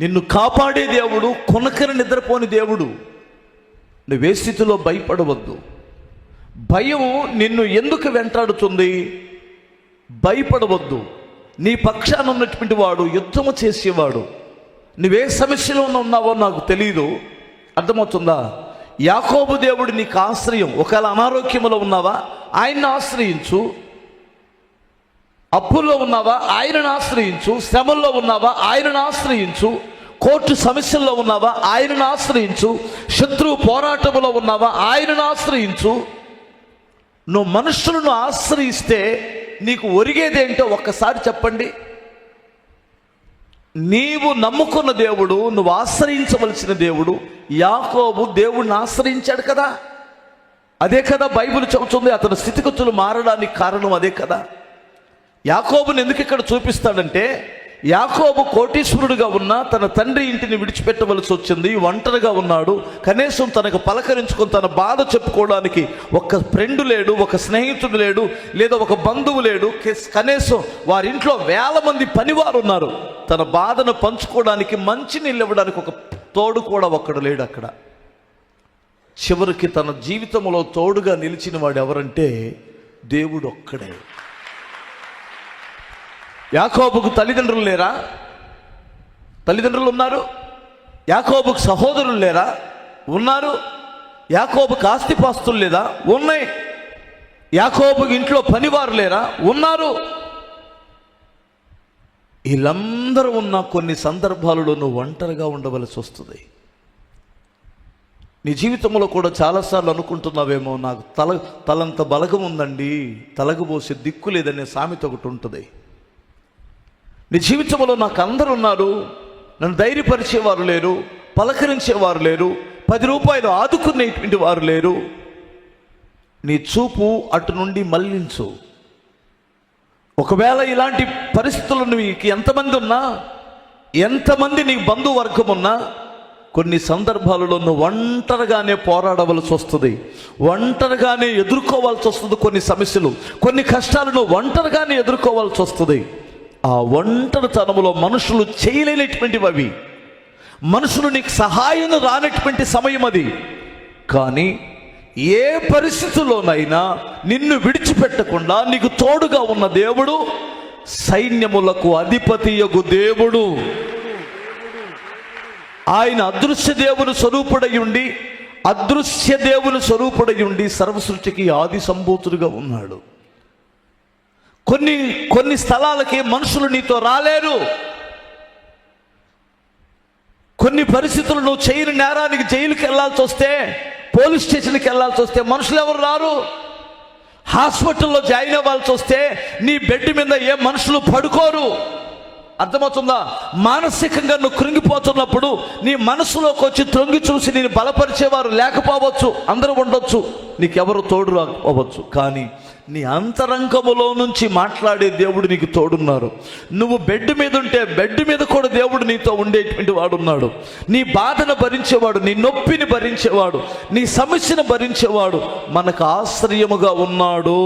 నిన్ను కాపాడే దేవుడు, కొనకని నిద్రపోని దేవుడు. నువ్వే స్థితిలో భయపడవద్దు. భయం నిన్ను ఎందుకు వెంటాడుతుంది? భయపడవద్దు. నీ పక్షాన ఉన్నటువంటి వాడు యుద్ధము చేసేవాడు. నువ్వే సమస్యలో ఉన్నావో నాకు తెలియదు, అర్థమవుతుందా? యాకోబు దేవుడు నీకు ఆశ్రయం. ఒకవేళ అనారోగ్యంలో ఉన్నావా, ఆయన్ని ఆశ్రయించు. అప్పుల్లో ఉన్నావా, ఆయనను ఆశ్రయించు. శ్రమల్లో ఉన్నావా, ఆయనను ఆశ్రయించు. కోర్టు సమస్యల్లో ఉన్నావా, ఆయనను ఆశ్రయించు. శత్రువు పోరాటంలో ఉన్నావా, ఆయనను ఆశ్రయించు. నువ్వు మనుషులను ఆశ్రయిస్తే నీకు ఒరిగేదేంటో ఒక్కసారి చెప్పండి. నీవు నమ్ముకున్న దేవుడు, నువ్వు ఆశ్రయించవలసిన దేవుడు యాకోబు దేవుడిని ఆశ్రయించాడు కదా. అదే కదా బైబిల్ చెబుతుంది. అతని స్థితిగతులు మారడానికి కారణం అదే కదా. యాకోబుని ఎందుకు ఇక్కడ చూపిస్తాడంటే, యాకోబు కోటీశ్వరుడుగా ఉన్న తన తండ్రి ఇంటిని విడిచిపెట్టవలసి వచ్చింది. ఒంటరిగా ఉన్నాడు. కనీసం తనకు పలకరించుకొని తన బాధ చెప్పుకోవడానికి ఒక ఫ్రెండ్ లేడు, ఒక స్నేహితుడు లేడు, లేదా ఒక బంధువు లేడు. కనీసం వారింట్లో 1000 మంది పనివారు ఉన్నారు. తన బాధను పంచుకోవడానికి, మంచి నీళ్ళు ఇవ్వడానికి ఒక తోడు కూడా ఒక్కడు లేడు అక్కడ. చివరికి తన జీవితంలో తోడుగా నిలిచిన వాడు ఎవరంటే దేవుడు ఒక్కడే. యాకోబుకు తల్లిదండ్రులు లేరా? తల్లిదండ్రులు ఉన్నారు. యాకోబుకు సహోదరులు లేరా? ఉన్నారు. యాకోబుకు ఆస్తిపాస్తులు లేదా? ఉన్నాయి. యాకోబుకు ఇంట్లో పనివారు లేరా? ఉన్నారు. వీళ్ళందరూ ఉన్న కొన్ని సందర్భాలలో నువ్వు ఒంటరిగా ఉండవలసి వస్తుంది. నీ జీవితంలో కూడా చాలాసార్లు అనుకుంటున్నావేమో, నాకు తలంత బలగం ఉందండి, తలగబోసే దిక్కు లేదనే సామెత ఒకటి ఉంటుంది. నీ జీవితంలో నాకు అందరూ ఉన్నారు, నన్ను ధైర్యపరిచేవారు లేరు, పలకరించేవారు లేరు, 10 రూపాయలు ఆదుకునేటువంటి వారు లేరు. నీ చూపు అటు నుండి మళ్లించు. ఒకవేళ ఇలాంటి పరిస్థితులు నీకు ఎంతమంది ఉన్నా, ఎంతమంది నీ బంధువర్గం ఉన్నా, కొన్ని సందర్భాలలో నువ్వు ఒంటరిగానే పోరాడవలసి వస్తుంది. ఒంటరిగానే ఎదుర్కోవాల్సి వస్తుంది. కొన్ని సమస్యలు, కొన్ని కష్టాలను ఒంటరిగానే ఎదుర్కోవాల్సి వస్తుంది. ఆ ఒంటరితనములో మనుషులు చేయలేనటువంటివి అవి. మనుషులు నీకు సహాయం రానటువంటి సమయం అది. కానీ ఏ పరిస్థితుల్లోనైనా నిన్ను విడిచిపెట్టకుండా నీకు తోడుగా ఉన్న దేవుడు, సైన్యములకు అధిపతియగు దేవుడు. ఆయన అదృశ్య దేవుని స్వరూపుడై ఉండి, అదృశ్య దేవుని స్వరూపుడై ఉండి సర్వసృష్టికి ఆది సంభూతుడుగా ఉన్నాడు. కొన్ని స్థలాలకి మనుషులు నీతో రాలేరు. కొన్ని పరిస్థితులు నువ్వు చేయని నేరానికి జైలుకి వెళ్ళాల్సి వస్తే, పోలీస్ స్టేషన్కి వెళ్ళాల్సి వస్తే మనుషులు ఎవరు రారు. హాస్పిటల్లో జాయిన్ అవ్వాల్సి వస్తే నీ బెడ్ మీద ఏ మనుషులు పడుకోరు. అర్థమవుతుందా? మానసికంగా నువ్వు కృంగిపోతున్నప్పుడు నీ మనసులోకి వచ్చి తొంగి చూసి నేను బలపరిచేవారు లేకపోవచ్చు, అందరూ ఉండొచ్చు, నీకెవరు తోడు రాకపోవచ్చు. కానీ నీ అంతరంగములో నుంచి మాట్లాడే దేవుడు నీకు తోడున్నారు. నువ్వు బెడ్ మీద ఉంటే బెడ్ మీద కూడా దేవుడు నీతో ఉండేటువంటి వాడు ఉన్నాడు. నీ బాధను భరించేవాడు, నీ నొప్పిని భరించేవాడు, నీ సమస్యను భరించేవాడు మనకు ఆశ్రయముగా ఉన్నాడు.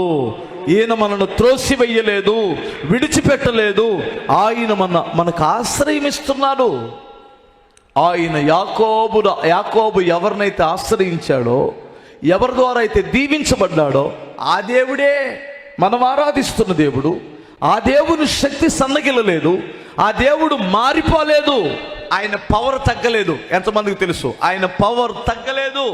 ఈయన మనను త్రోసివేయలేదు, విడిచిపెట్టలేదు. ఆయన మనకు ఆశ్రయం ఇస్తున్నాడు. ఆయన యాకోబు ఎవరినైతే ఆశ్రయించాడో, ఎవరి ద్వారా అయితే దీవించబడ్డాడో ఆ దేవుడే మనం ఆరాధిస్తున్న దేవుడు. ఆ దేవుని శక్తి సన్నగిల్లలేదు, ఆ దేవుడు మారిపోలేదు, ఆయన పవర్ తగ్గలేదు. ఎంతమందికి తెలుసు? ఆయన పవర్ తగ్గలేదు.